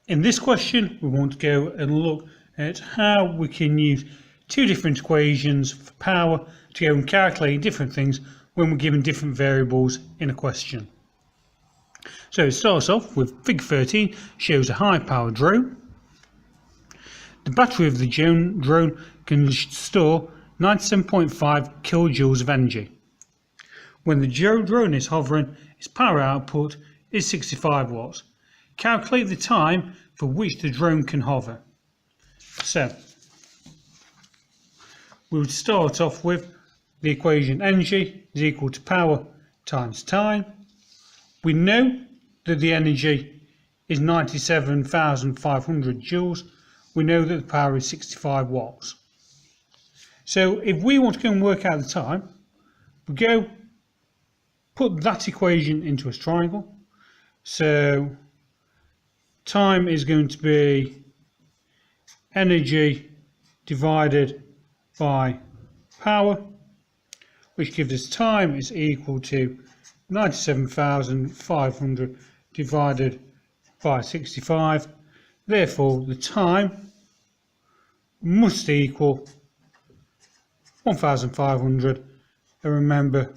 In this question, we want to go and look at how we can use two different equations for power to go and calculate different things when we're given different variables in a question. So it starts off with figure 13, shows a high power drone. The battery of the drone can store 97.5 kilojoules of energy. When the drone is hovering, its power output is 65 watts. Calculate the time for which the drone can hover. So we would start off with the equation energy is equal to power times time. We know that the energy is 97,500 joules. We know that the power is 65 watts. So if we want to go and work out the time, we go put that equation into a triangle. So time is going to be energy divided by power, which gives us time is equal to 97,500 divided by 65. Therefore, the time must equal 1,500, and remember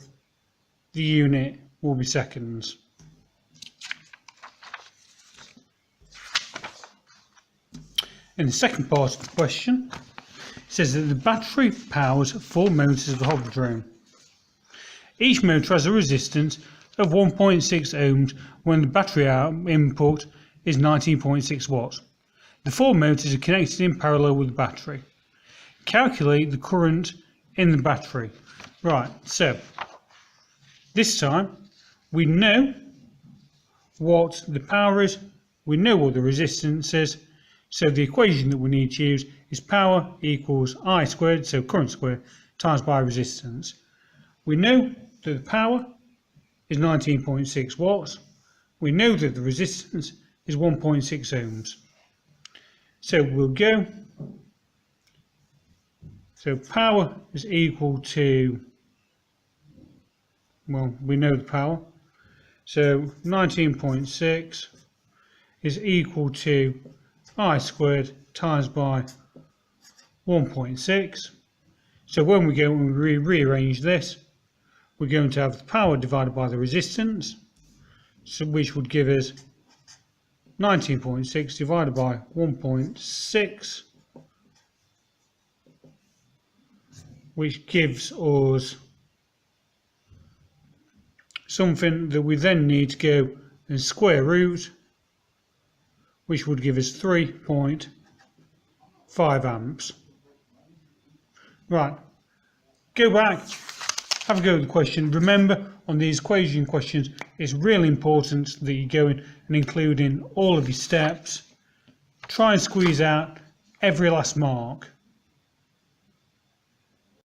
the unit will be seconds. In the second part of the question, it says that the battery powers 4 motors of the hover drone. Each motor has a resistance of 1.6 ohms when the battery input is 19.6 watts. The 4 motors are connected in parallel with the battery. Calculate the current in the battery. Right, so this time we know what the power is, we know what the resistance is, so the equation that we need to use is power equals I squared, so current squared, times by resistance. We know that the power is 19.6 watts. We know that the resistance is 1.6 ohms. So we'll go, so power is equal to, well, we know the power, so 19.6 is equal to I squared times by 1.6. So when we go and rearrange this, we're going to have the power divided by the resistance, so which would give us 19.6 divided by 1.6, which gives us something that we then need to go and square root, which would give us 3.5 amps. Right, go back, have a go at the question. Remember, on these equation questions, it's really important that you go in and include in all of your steps. Try and squeeze out every last mark.